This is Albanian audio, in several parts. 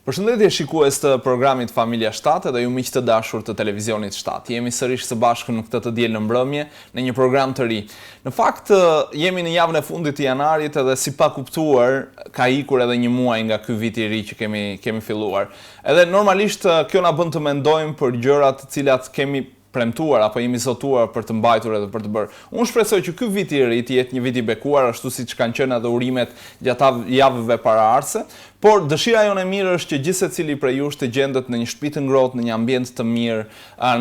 Përshëndetje shikues të programit Familja 7 dhe ju miq të dashur të televizionit 7. Jemi sërish së bashku në këtë të diel në mbrëmje në një program të ri. Në fakt jemi në javën e fundit të janarit edhe si pa kuptuar ka ikur edhe një muaj nga ky vit i ri që kemi filluar. Edhe normalisht kjo na bën të mendojmë për gjërat të cilat kemi premtuar apo jemi zotuar për të mbajtur edhe për të bërë. Unë shpresoj që ky vit i ri të jetë një vit i bekuar ashtu siç kanë qenë edhe urimet gjatë javëve paraardhëse. Por dëshira jonë e mirë është që gjithë secili prej jush të gjendet në një shtëpi të ngrohtë, në një ambient të mirë,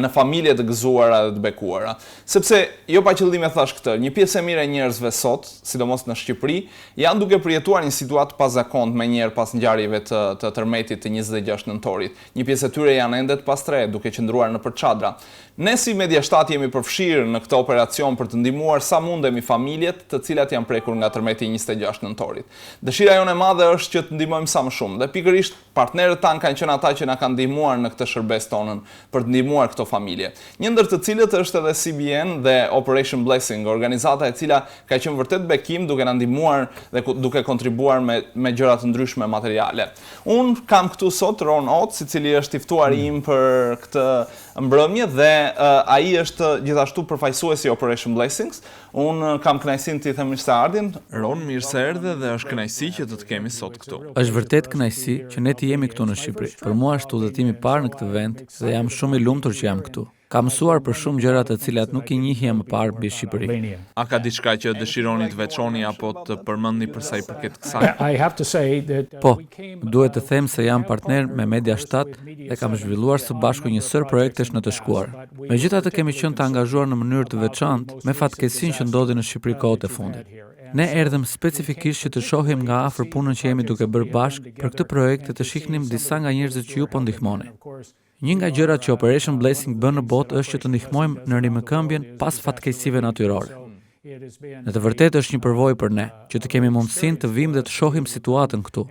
në familje të gëzuara dhe të bekuara. Sepse jo pa qëllim e thash këtë, një pjesë e mirë e njerëzve sot, sidomos në Shqipëri, janë duke përjetuar një situatë pazakontë menjëherë pas ngjarjeve të tërmetit të 26 nëntorit. Një pjesë e tyre janë ende të pastre, duke qëndruar nëpër çadra. Ne si Media 7 jemi përfshirë në këtë operacion për të ndihmuar sa mundemi familjet të cilat janë prekur nga tërmeti i 26 nëntorit. Dëshira jonë e madhe është që të ndihmojmë sa më shumë dhe pikërisht partnerët tanë kanë qenë ata që na kanë ndihmuar në këtë shërbesë tonën për të ndihmuar këto familje. Një ndër të cilët është edhe CBN dhe Operation Blessing, organizata e cila ka qenë vërtet bekim duke na ndihmuar dhe duke kontribuar me gjëra të ndryshme materiale. Unë kam këtu sot Oates, i cili është i ftuari im për këtë mbrëmje dhe ai është gjithashtu përfaqësuesi i Operation Blessings. Unë kam kënaqësinë të i them mirë se ardhin. Ron, mirë se erdhe dhe është kënaqësi që të kemi sot këtu. Është vërtet kënaqësi që ne të jemi këtu në Shqipëri. Për mua është udhëtimi i parë në këtë vend dhe jam shumë i lumtur që jam këtu. Kam mësuar për shumë gjëra të cilat nuk i njihja më parë mbi Shqipëri. A ka diçka që dëshironi të veçoni apo të përmendni për sa i përket kësaj? Po, duhet të them se jam partner me Media 7 dhe kam zhvilluar së bashku një sër projektesh në të shkuar. Megjithatë kemi qenë të angazhuar në mënyrë të veçantë me fatkeqësinë që ndodhi në Shqipëri kohët e fundit. Ne erdhëm specifikisht që të shohim nga afër punën që jemi duke bërë bashkë për këtë projekt dhe të shihnim disa nga njerëzit që ju po ndihmoni. Një nga gjërat që Operation Blessing bën në botë është që të ndihmojmë në rimëkëmbjen pas fatkeqësive natyrore. Në të vërtetë është një përvojë për ne, që të kemi mundësinë të vim dhe të shohim situatën këtu,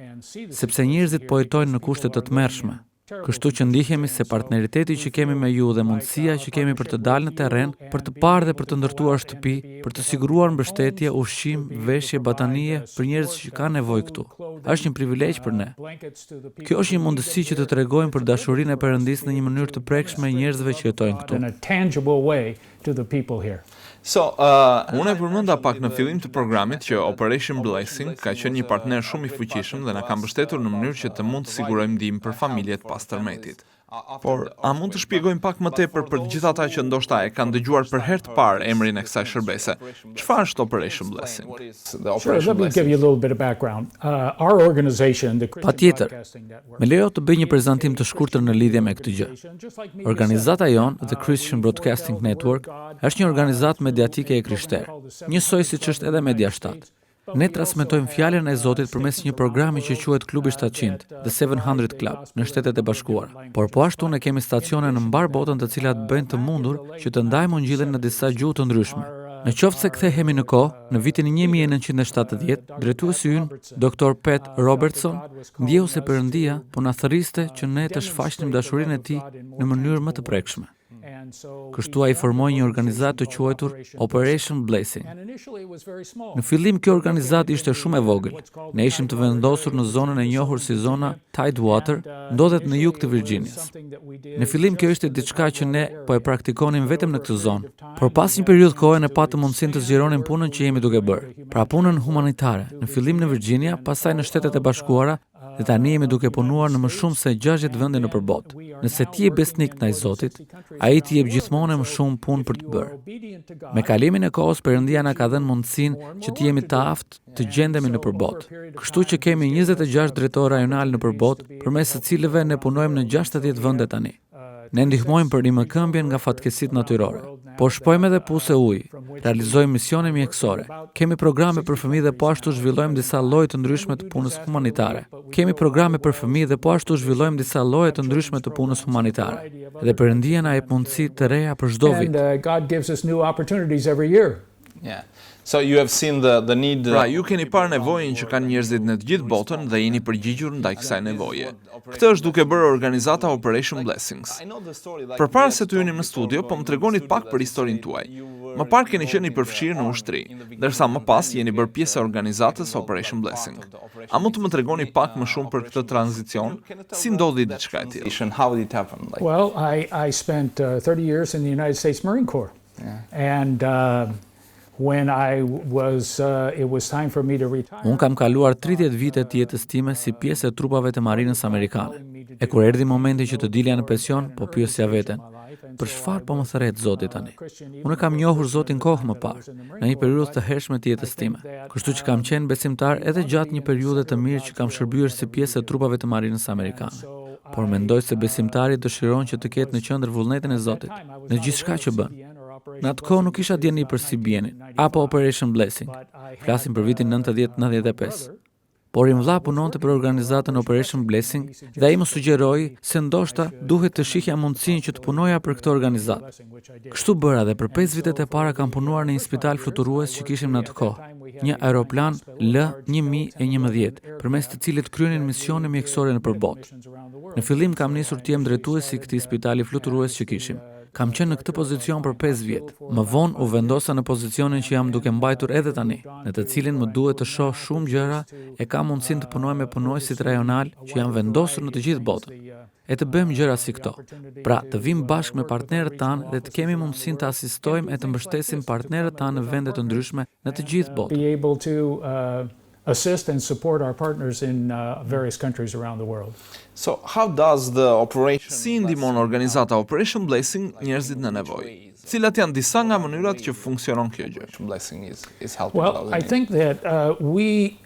sepse njerëzit po jetojnë në kushte të tmerrshme. Kështu që ndihemi se partneriteti që kemi me ju dhe mundësia që kemi për të dalë në terren, për të parë dhe për të ndërtuar shtëpi, për të siguruar mbështetje, ushqim, veshje, batanije për njerëz që kanë nevojë këtu. Është një privilegj për ne. Kjo është një mundësi që të tregojmë për dashurinë e Perëndisë në një mënyrë të prekshme njerëzve që jetojnë këtu. Unë e përmenda pak në fillim të programit që Operation Blessing ka qenë një partner shumë i fuqishëm dhe na ka mbështetur në mënyrë që të mund të sigurojmë ndihmë për familjet pas tërmetit. Por, a mund të shpjegojmë pak më tepër për të gjithë ata që ndoshta e kanë dëgjuar për herë të parë emrin e kësaj shërbese? Çfarë është Operation Blessing? Patjetër. Me lejo të bëj një prezantim të shkurtër në lidhje me këtë gjë. Organizata jonë, The Christian Broadcasting Network, është një organizatë mediatike e krishterë, njësoj siç është edhe Media 7. Ne transmetojmë fjalën e Zotit përmes një programi që quhet Klubi 700, The 700 Club, në Shtetet e Bashkuara. Por po ashtu ne kemi stacione në mbar botën të cilat bëjnë të mundur që të ndajmë ungjillin në disa gjuhë të ndryshme. Në qoftë se kthehemi në kohë, në vitin 1970, drejtuesi ynë, Dr. Pat Robertson, ndjehu se Perëndia po na thërriste që ne të shfaqnim dashurinë e tij në mënyrë më të prekshme. Kështu ai formoi një organizatë të quajtur Operation Blessing. Në fillim kjo organizatë ishte shumë e vogël. Ne ishim të vendosur në zonën e njohur si zona Tidewater, ndodhet në jug të Virginias. Në fillim kjo ishte diçka që ne po e praktikonim vetëm në këtë zonë, por pas një periudhë kohe ne patëm mundësinë të zgjeronim punën që jemi duke bërë. Pra punën humanitare, në fillim në Virginia, pastaj në Shtetet e Bashkuara, dhe tani jemi duke punuar në më shumë se 60 vende nëpër botë. Nëse ti je besnik ndaj Zotit, ai t'i jep gjithmonë më shumë punë për të bërë. Me kalimin e kohës, Perëndia na ka dhënë mundësinë që të jemi të aftë të gjendemi nëpër botë. Kështu që kemi 26 drejtorë rajonal nëpër botë, përmes së cilëve ne punojmë në 60 vende tani. Ne ndihmojmë për rimëkëmbjen nga fatkeqësitë natyrore. Po shpojmë edhe puse ujë, realizojmë misione mjekësore. Kemi programe për fëmijë dhe po ashtu zhvillojmë disa lloje të ndryshme të punës humanitare. Kemi programe për fëmijë dhe po ashtu zhvillojmë disa lloje të ndryshme të punës humanitare. Dhe Perëndia na jep mundësi të reja për çdo vit. So you have seen the need. Pra, ju keni parë nevojën që kanë njerëzit në të gjithë botën dhe jeni përgjigjur ndaj kësaj nevoje. Këtë është duke bërë organizata Operation Blessings. Përpara se të hynim në studio, po më tregonit pak për historinë tuaj. Më parë keni qenë i përfshirë në ushtri, ndërsa më pas jeni bërë pjesë e organizatës Operation Blessing. A mund të më tregoni pak më shumë për këtë tranzicion? Si ndodhi diçka e tillë? How did it happen? Well, I spent 30 years in the United States Marine Corps. Yeah. And when it was time for me to retire. Unë kam kaluar 30 vite të jetës time si pjesë e trupave të marinës amerikane. E kur erdhi momenti që të dilja në pension, po pyesja veten, për çfarë po më thret Zoti tani? Unë kam njohur Zotin kohë më parë, në një periudhë të hershme të jetës time. Kështu që kam qenë besimtar edhe gjatë një periudhe të mirë që kam shërbyer si pjesë e trupave të marinës amerikane. Por mendoj se besimtari dëshiron që të ketë në qendër vullnetin e Zotit, në gjithçka që bën. Në atë kohë nuk isha dieni për si bjenin, apo Operation Blessing. Flasim për vitin 90-95. Por i mvlla punonte për organizatën Operation Blessing dhe ai më sugjeroi se ndoshta duhet të shihja mundësinë që të punoja për këtë organizatë. Kështu bëra dhe për 5 vitet e para kam punuar në një spital fluturues që kishim në atë kohë, një aeroplan L-1011, përmes të cilit kryenin misione mjekësore nëpër botë. Në fillim kam nisur të jem drejtuesi i këtij spitali fluturues që kishim. Kam qenë në këtë pozicion për 5 vjet. Më vonë u vendosa në pozicionin që jam duke mbajtur edhe tani, në të cilin më duhet të shoh shumë gjëra e kam mundësinë të punoj me punojësit rajonal që janë vendosur në të gjithë botën. E të bëjmë gjëra si këto. Pra, të vim bashkë me partnerët tanë dhe të kemi mundësinë të asistojmë e të mbështesim partnerët tanë në vende të ndryshme në të gjithë botën. Assist and support our partners in various countries around the world. So, how does the operation... Si ndihmon organizata Operation Blessing njerëzit në nevojë? Cilat janë disa nga mënyrat që funksionon kjo gjë? Blessing is helping. Well, I think that we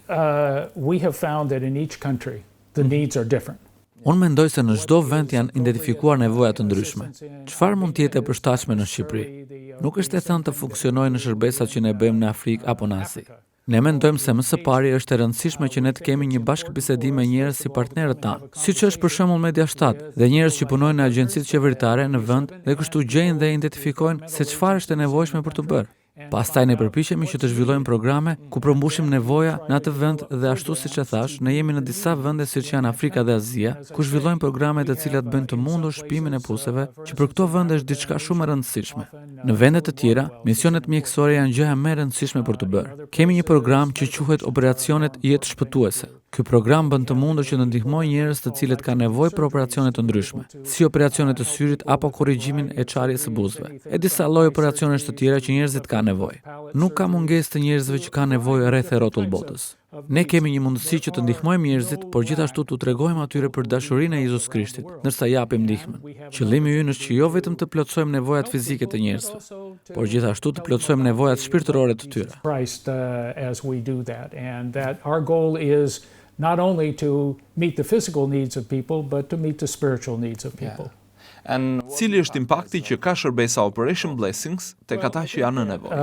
have found that in each country the needs are different. Unë mendoj se në çdo vend janë identifikuar nevoja të ndryshme. Çfarë mund të jetë e përshtatshme në Shqipëri? Nuk është e thënë të funksionojë në shërbesat që ne bëjmë në Afrikë apo në Asi. Ne mendojmë se më së pari është e rëndësishme që ne të kemi një bashkëbisedim me njerëz si partnerët tanë, siç është për shembull Media 7 dhe njerëz që punojnë në agjencitë qeveritare në vend dhe kështu gjejnë dhe identifikojnë se çfarë është e nevojshme për të bërë. Pastaj ne përpiqemi që të zhvillojmë programe ku përmbushim nevoja në atë vend dhe ashtu siç e thash, ne jemi në disa vende siç janë Afrika dhe Azia, ku zhvillojmë programe të cilat bëjnë të mundur shpimin e puseve, që për këto vende është diçka shumë e rëndësishme. Në vende të tjera, misionet mjekësore janë gjëja më e rëndësishme për të bërë. Kemi një program që quhet Operacionet Jetë Shpëtuese. Ky program bën të mundur që të ndihmojë njerëz të cilët kanë nevojë për operacione të ndryshme, si operacione të syrit apo korrigjimin e çarjes së buzëve, e disa lloje operacionesh të tjera që njerëzit kanë nevojë. Nuk ka mungesë të njerëzve që kanë nevojë rreth e rrotull botës. Ne kemi një mundësi që të ndihmojmë njerëzit, por gjithashtu t'u tregojmë atyre për dashurinë e Jezus Krishtit, ndërsa japim ndihmën. Qëllimi ynë është që jo vetëm të plotësojmë nevojat fizike të njerëzve, por gjithashtu të plotësojmë nevojat shpirtërore të tyre. Not only to meet the physical needs of people, but to meet the spiritual needs of people. Cili është impakti që ka shërbesa Operation Blessings tek ata që janë në nevojë?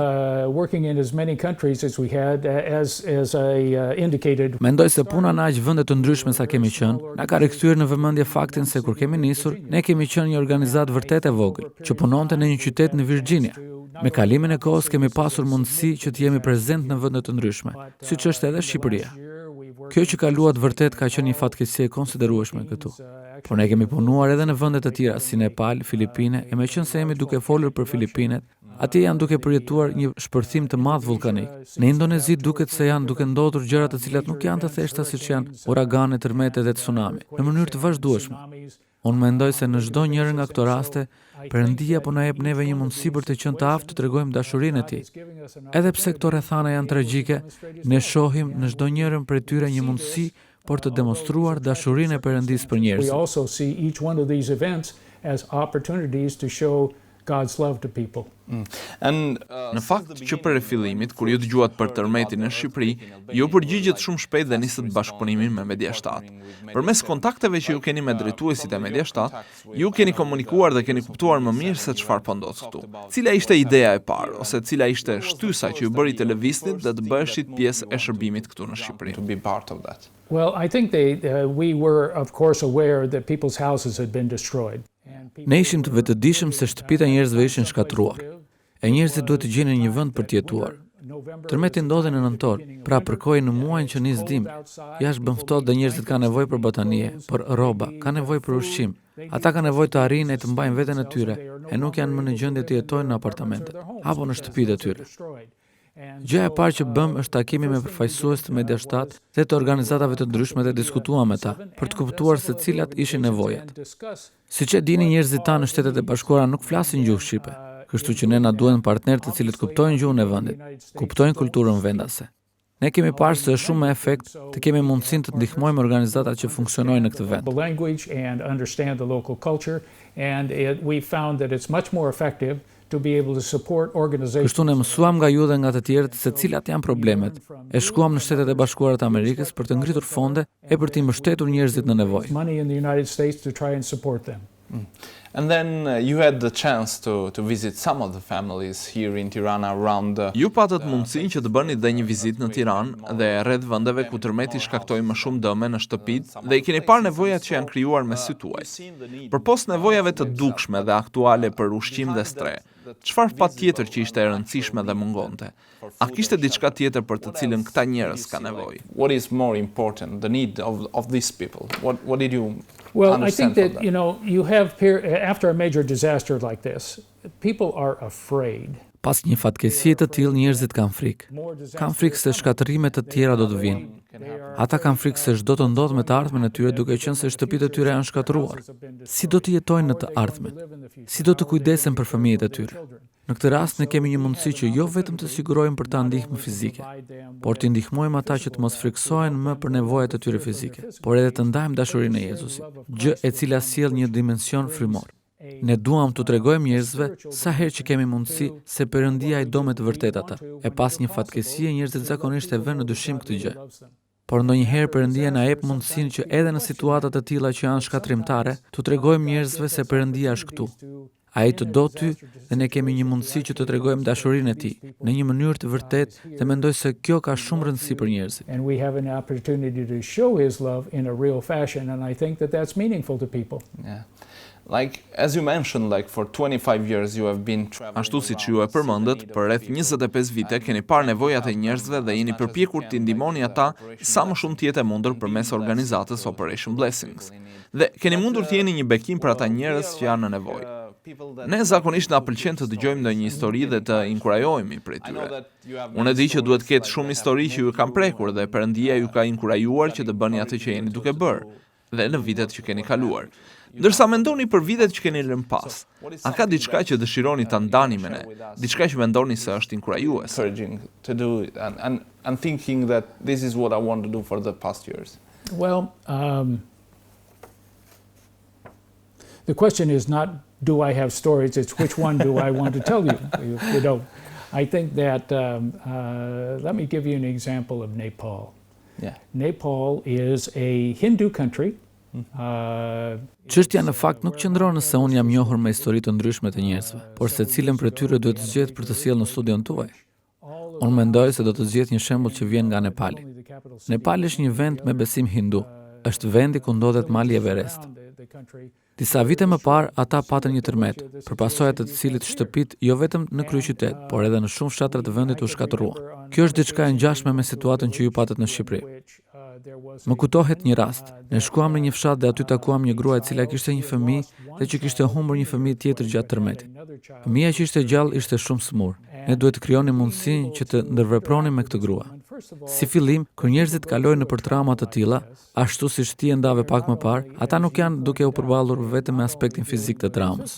Working in as many countries as we had, as I indicated. Mendoj se puna në aq vende të ndryshme sa kemi qenë, na ka rikthyer në vëmendje faktin se kur kemi nisur, ne kemi qenë një organizatë vërtet e vogël, që punonte në një qytet në Virginia. Me kalimin e kohës kemi pasur mundësi që të jemi prezent në vende të ndryshme, siç është edhe Shqipëria. Kjo që kaluat vërtet ka qenë një fatkeqësi e konsiderueshme këtu. Por ne kemi punuar edhe në vende të tjera si Nepal, Filipine, e meqense jemi duke folur për Filipinet, atje janë duke përjetuar një shpërthim të madh vullkanik. Në Indonezi duket se janë duke ndodhur gjëra të cilat nuk janë të thjeshta siç janë uragane, tërmete dhe tsunami, në mënyrë të vazhdueshme. Unë mendoj se në çdo njëri nga këto raste, Perëndia po na jep neve një mundësi për të qenë të aftë të tregojmë dashurinë e Tij. Edhe pse këto rrethana janë tragjike, ne shohim në çdo njërin prej tyre një mundësi për të demonstruar dashurinë e Perëndisë për njerëzit. We also see each one of these events as opportunities to show God's love to people. Në fakt që për fillimit, kur ju dëgjuat për tërmetin në Shqipëri, ju përgjigjet shumë shpejt dhe nisët bashkëpunimin me Media 7. Përmes kontakteve që ju keni me drejtuesit e Media 7, ju keni komunikuar dhe keni kuptuar më mirë se çfarë po ndodh këtu. Cila ishte ideja e parë ose cila ishte shtysa që ju bëri të lëviznit dhe të bëheshit pjesë e shërbimit këtu në Shqipëri? To be part of that. Well, I think we were of course aware that people's houses had been destroyed. Ne ishim të vetëdijshëm se shtëpitë e njerëzve ishin shkatruar, e njerëzit duhet të gjenin një vend për të jetuar. Tërmeti ndodhi në nëntor, pra përkoi në muajin që nis dimri. Jashtë bën ftohtë dhe njerëzit kanë nevojë për batanie, për rroba, kanë nevojë për ushqim. Ata kanë nevojë të arrijnë e të mbajnë veten e tyre, e nuk janë më në gjendje të jetojnë në apartamente apo në shtëpitë e tyre. Gjëja e parë që bëm është takimi me përfaqësues të Media Shtat dhe të organizatave të ndryshme dhe diskutuam me ta për të kuptuar se cilat ishin nevojat. Siç e dini, njerëzit tanë në Shtetet e Bashkuara nuk flasin gjuhë shqipe, kështu që ne na duhen partnerë të cilët kuptojnë gjuhën e vendit, kuptojnë kulturën vendase. Ne kemi parë se është shumë me efekt të kemi mundësinë të ndihmojmë organizatat që funksionojnë në këtë vend. Kështu ne mësuam nga ju dhe nga të tjerët se cilat janë problemet. E shkuam në Shtetet e Bashkuara të Amerikës për të ngritur fonde e për t'i mbështetur njerëzit në nevojë. And then you had the chance to visit some of the families here in Tirana around Ju patët mundësinë që të bëni dhe një vizitë në Tiranë dhe rreth vendeve ku tërmeti shkaktoi më shumë dëme në shtëpitë dhe I keni parë nevojat që janë krijuar me sy tuaj. Përpos nevojave të dukshme dhe aktuale për ushqim dhe stre, çfarë patjetër që ishte e rëndësishme dhe mungonte? A kishte diçka tjetër për të cilën këta njerëz kanë nevojë? What is more important, the need of these people? What did you Well, I think that, you have, after a major disaster like this, people are afraid. Pas një fatkeqësie të tillë njerëzit kanë frikë. Kanë frikë se shkatërrime të tjera do të vinë. Ata kanë frikë se çdo të ndodh me të ardhmen e tyre duke qenë se shtëpitë e tyre janë shkatëruar. Si do të jetojnë në të ardhmen? Si do të kujdesen për fëmijët e tyre? Në këtë rast ne kemi një mundësi që jo vetëm të sigurojmë për ta ndihmë fizike, por të ndihmojmë ata që të mos friksohen më për nevojat e tyre fizike, por edhe të ndajmë dashurinë e Jezusit, gjë e cila sjell një dimension frymor. Ne duam të tregojmë njerëzve sa herë që kemi mundësi se Perëndia I do me të vërtetë ata. E pas një fatkeqësie njerëzit zakonisht e vënë në dyshim këtë gjë. Por ndonjëherë Perëndia na jep mundësinë që edhe në situata të tilla që janë shkatrimtare, të tregojmë njerëzve se Perëndia është këtu. Ai të do ty dhe ne kemi një mundësi që të tregojmë dashurinë e tij në një mënyrë të vërtetë dhe mendoj se kjo ka shumë rëndësi për njerëzit. And we have an opportunity to show his love in a real fashion and I think that that's meaningful to people. Yeah. Like as you mentioned, like for 25 years you have been traveling. Ashtu siç ju e përmendët, për rreth 25 vite keni parë nevojat e njerëzve dhe jeni përpjekur t'i ndihmoni ata sa më shumë të jetë e mundur përmes organizatës Operation Blessings. Dhe keni mundur të jeni një bekim për ata njerëz që janë në nevojë. Ne zakonisht na pëlqen të dëgjojmë ndonjë histori dhe të inkurajohemi prej tyre. Unë e di që duhet ketë shumë histori që ju kanë prekur dhe Perëndia ju ka inkurajuar që të bëni atë që jeni duke bërë dhe në vitet që keni kaluar. Ndërsa mendoni për vitet që keni lënë pas, a ka diçka që dëshironi ta ndani me ne? Diçka që mendoni se është inkurajues? To do it and thinking that this is what I want to do for the past years. Well, the question is not do I have stories, it's which one do I want to tell you. I think that, let me give you an example of Nepal. Yeah. Nepal is a Hindu country. Çështja në fakt nuk qëndron nëse unë jam njohur me histori të ndryshme të njerëzve, por se cilën prej tyre duhet të zgjedh për të sjellë në studion tuaj. Unë mendoj se do të zgjedh një shembull që vjen nga Nepali. Nepali është një vend me besim hindu. Është vendi ku ndodhet mali Everest. Disa vite më parë, ata patën një tërmet, për pasojat e të cilit shtëpit jo vetëm në kryeqytet, por edhe në shumë fshatra të vendit u shkatëruan. Kjo është diçka e ngjashme me situatën që ju patët në Shqipëri. Më kujtohet një rast. Ne shkuam në një fshat dhe aty takuam një grua e cila kishte një fëmijë dhe që kishte humbur një fëmijë tjetër gjatë tërmetit. Fëmia që ishte gjallë ishte shumë smur. Ne duhet të krijonim mundësinë që të ndërvepronim me këtë grua. Si fillim, kur njerëzit kalojnë nëpër trauma të tilla, ashtu siç ti e ndave pak më parë, ata nuk janë duke u përballur vetëm me aspektin fizik të traumës,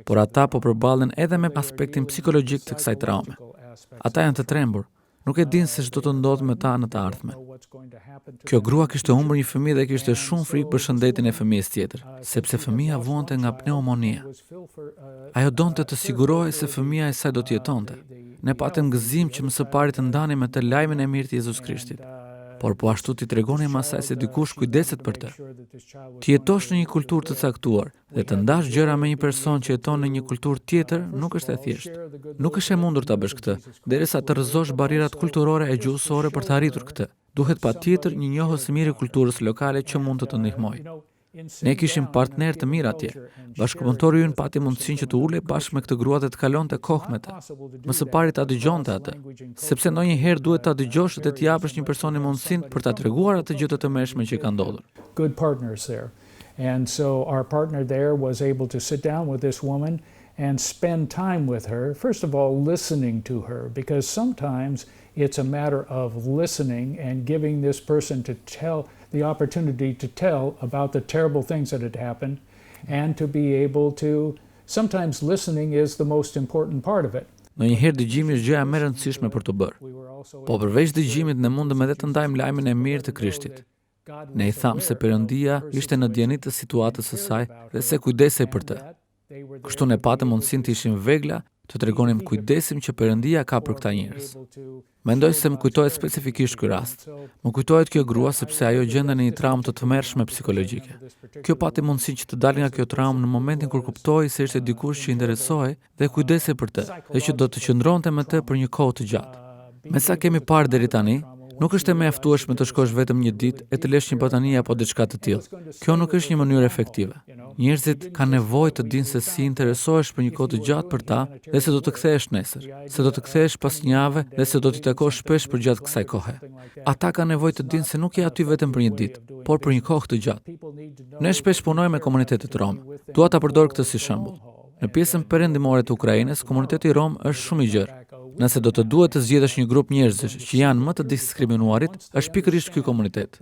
por ata po përballen edhe me aspektin psikologjik të kësaj traume. Ata janë të trembur, nuk e dinë se ç'do të ndodhë me ta në të ardhmen. Kjo grua kishte humbur një fëmijë dhe kishte shumë frikë për shëndetin e fëmijës tjetër, sepse fëmia vuante nga pneumonia. Ajo donte të sigurohej se fëmia e saj do të jetonte. Ne patëm gëzim që më së pari të ndanim me të lajmin e mirë të Jezus Krishtit. Por po ashtu ti tregonim asaj se dikush kujdeset për të. Ti jetosh në një kulturë të caktuar dhe të ndash gjëra me një person që jeton në një kulturë tjetër nuk është e thjeshtë. Nuk është e mundur ta bësh këtë, derisa të rrëzosh barrierat kulturore e gjuhësore për të arritur këtë. Duhet patjetër një njohës së mirë i kulturës lokale që mund të të ndihmojë. Ne kishim partner të mirë atje. Bashkëpunëtori ynë pati mundësinë që të ulej bashkë me këtë grua dhe të kalonte kohë me të. Më së pari ta dëgjonte atë, sepse ndonjëherë duhet ta dëgjosh dhe të japësh një personi mundësinë për ta treguar atë gjë të tmerrshme që ka ndodhur. Good partners there. And so our partner there was able to sit down with this woman and spend time with her, first of all, listening to her, because sometimes it's a matter of listening and giving this person the opportunity to tell about the terrible things that had happened, and to be able to, sometimes listening is the most important part of it. Në njëherë dëgjimi është gjëja më e rëndësishme për të bërë. Po përveç dëgjimit ne mundëm edhe të ndajmë lajmin e mirë të Krishtit. Ne i thamë se Perëndia ishte në djenitë të situatës së saj dhe se kujdesej për të. Kështu ne patëm mundësinë të ishim vegla, të tregonim kujdesim që Perëndia ka për këta njerëz. Mendoj se më kujtohet specifikisht ky rast. Më kujtohet kjo grua sepse ajo gjendej në një traumë të tmerrshme psikologjike. Kjo pati mundësinë që të dalë nga kjo traumë në momentin kur kuptoi se ishte dikush që interesohej dhe kujdesej për të, dhe që do të qëndronte me të për një kohë të gjatë. Me sa kemi parë deri tani, nuk është e mjaftueshme të shkosh vetëm një ditë e të lesh një batani apo diçka të tillë. Kjo nuk është një mënyrë efektive. Njerëzit kanë nevojë të dinë se si interesohesh për një kohë të gjatë për ta dhe se do të kthehesh nesër, se do të kthehesh pas një jave dhe se do t'i takosh shpesh përgjatë kësaj kohe. Ata kanë nevojë të dinë se nuk je aty vetëm për një ditë, por për një kohë të gjatë. Ne shpesh punojmë me komunitetet rom. Dua ta përdor këtë si shembull. Në pjesën perëndimore të Ukrainës, komuniteti rom është shumë i gjerë. Nëse do të duhet të zgjedhësh një grup njerëzish që janë më të diskriminuarit, është pikërisht ky komunitet.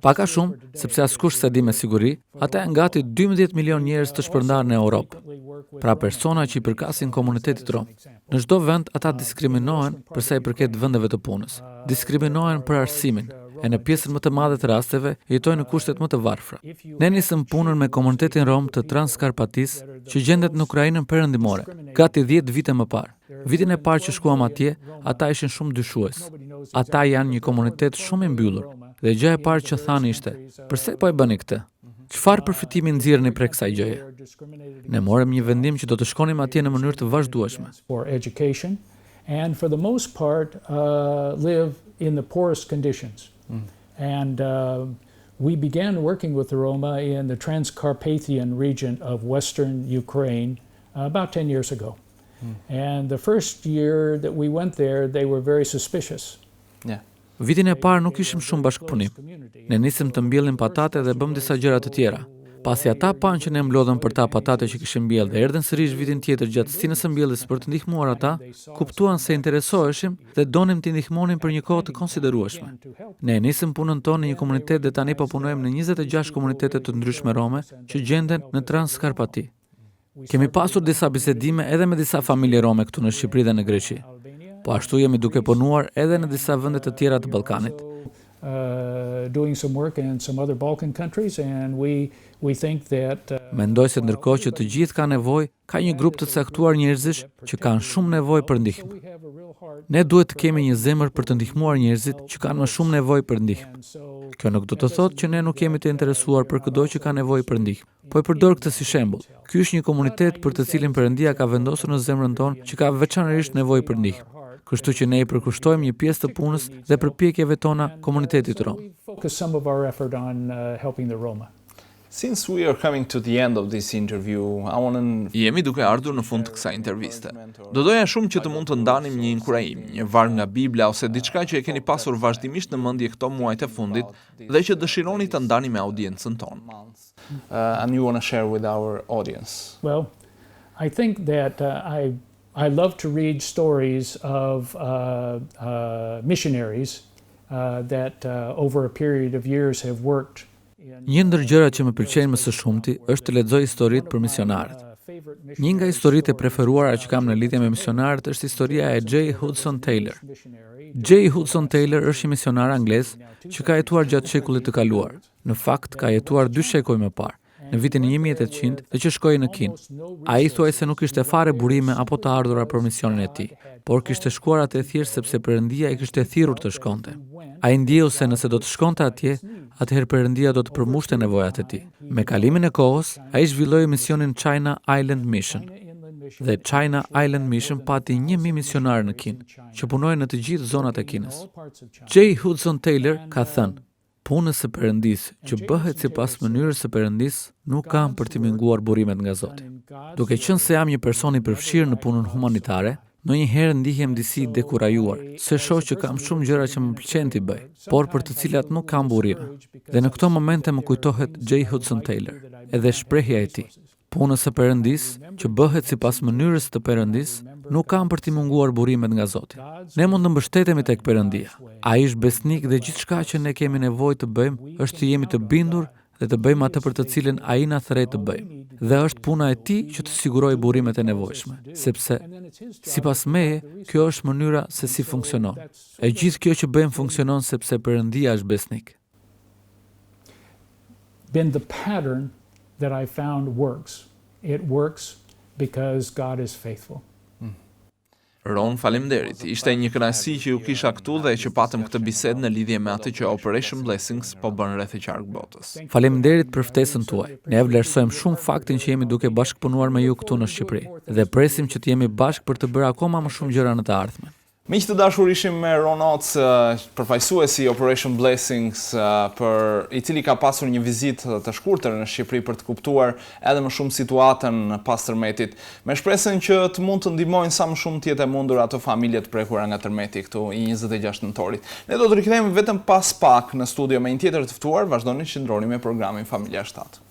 Pak a shumë, sepse askush s'e di me siguri, ata janë gati 12 milion njerëz të shpërndarë në Europë. Pra persona që i përkasin komunitetit rom. Në çdo vend ata diskriminohen për sa i përket vendeve të punës. Diskriminohen për arsimin, e në pjesën më të madhe të rasteve jetojnë në kushtet më të varfra. Ne nisëm punën me komunitetin rom të Transkarpatisë, që gjendet në Ukrainën perëndimore, gati 10 vite më parë. Vitin e parë që shkuam atje, ata ishin shumë dyshues. Ata janë një komunitet shumë i mbyllur, dhe gjëja e parë që thanë ishte: "Pse po e bëni këtë? Çfarë përfitimi nxirrni prej kësaj gjëje?" Ne morëm një vendim që do të shkonim atje në mënyrë të vazhdueshme. And for the most part live in the poorest conditions. And we began working with the Roma in the Transcarpathian region of western Ukraine about 10 years ago. And the first year that we went there, they were very suspicious. Yeah. Vitin e parë nuk ishim shumë bashkëpunim. Ne nisëm të mbjellim patate dhe bëm disa gjëra të tjera. Pasi ata panë që ne mbledhëm për ta patate që kishim mbjellë dhe erdhën sërish vitin tjetër gjatë stinës së mbjelljes për të ndihmuar ata, kuptuan se interesoheshim dhe donim t'i ndihmonim për një kohë të konsiderueshme. Ne nisëm punën tonë në një komunitet dhe tani po punojmë në 26 komunitete të ndryshme rome që gjenden në Transkarpati. Kemi pasur disa bisedime edhe me disa familje rome këtu në Shqipëri dhe në Greqi. Po ashtu jemi duke punuar edhe në disa vende të tjera të Ballkanit. Doing some work in some other Balkan countries, and we think that Mendoj se ndërkohë që të gjithë kanë nevojë, ka një grup të caktuar njerëzish që kanë shumë nevojë për ndihmë. Ne duhet të kemi një zemër për të ndihmuar njerëzit që kanë më shumë nevojë për ndihmë. Kjo nuk do të thotë që ne nuk jemi të interesuar për çdo që ka nevojë për ndihmë. Po e përdor këtë si shembull. Ky është një komunitet për të cilin Perëndia ka vendosur në zemrën tonë që ka veçanërisht nevojë për ndihmë. Kështu që ne i përkushtojmë një pjesë të punës dhe përpjekjeve tona komunitetit rom. Since we are coming to the end of this interview, jemi duke ardhur në fund të kësaj interviste. Do doja shumë që të mund të ndanim një inkurajim, një varg nga Bibla ose diçka që e keni pasur vazhdimisht në mendje këto muajt e fundit dhe që dëshironi të ndani me audiencën tonë. And you want to share with our audience? Well, I think that I love to read stories of missionaries that over a period of years have worked. Një ndër gjërat që më pëlqejnë më së shumti është të lexoj historitë për misionarët. Një nga historitë e preferuara që kam në lidhje me misionarët është historia e J. Hudson Taylor. J. Hudson Taylor është një misionar anglez që ka jetuar gjatë shekullit të kaluar. Në fakt, ka jetuar 2 shekuj më parë, në vitin 1800 dhe që shkoi në Kinë. Ai thuaj se nuk kishte fare burime apo të ardhura për misionin e tij, por kishte shkuar atë thjesht sepse Perëndia i kishte thirrur të shkonte. Ai ndjeu se nëse do të shkonte atje, atëherë Perëndia do të përmushte nevojat e tij. Me kalimin e kohës, ai zhvilloi misionin China Island Mission. Dhe China Island Mission pati 1000 misionarë në Kinë, që punojnë në të gjithë zonat e Kinës. J. Hudson Taylor ka thënë: "Punës së Perëndisë që bëhet sipas mënyrës së Perëndisë nuk kam për t'i minguar burimet nga Zoti. Duke qenë se jam një person i përfshirë në punën humanitare, ndonjëherë ndihem disi dekurajuar, se shoh që kam shumë gjëra që më pëlqen t'i bëj, por për të cilat nuk kam burime. Dhe në këto momente më kujtohet J. Hudson Taylor, edhe shprehja e tij: Punës së Perëndis, që bëhet sipas mënyrës të Perëndis, nuk kam për t'i munguar burimet nga Zoti. Ne mund të mbështetemi tek Perëndia. Ai është besnik dhe gjithçka që ne kemi nevojë të bëjmë është të jemi të bindur dhe të bëjmë atë për të cilën ai na thret të bëjmë. Dhe është puna e tij që të sigurojë burimet e nevojshme, sepse sipas meje, kjo është mënyra se si funksionon. E gjithë kjo që bëjmë funksionon sepse Perëndia është besnik. Been the pattern that I found works. It works because God is faithful. Ron, faleminderit. Ishte një kënaqësi që ju kisha këtu dhe që patëm këtë bisedë në lidhje me atë që Operation Blessings po bën rreth e qark botës. Faleminderit për ftesën tuaj. Ne vlerësojmë shumë faktin që jemi duke bashkëpunuar me ju këtu në Shqipëri dhe presim që të jemi bashkë për të bërë akoma më shumë gjëra në të ardhmen. Miq të dashur, ishim me Oates, përfaqësuesi Operation Blessings, i cili ka pasur një vizitë të shkurtër në Shqipëri për të kuptuar edhe më shumë situatën pas tërmetit, me shpresën që të mund të ndihmojnë sa më shumë të jetë e mundur ato familje të prekura nga tërmeti këtu i 26 nëntorit. Ne do të rikthehemi vetëm pas pak në studio me një tjetër të ftuar. Vazhdoni të qëndroni me programin Familja 7.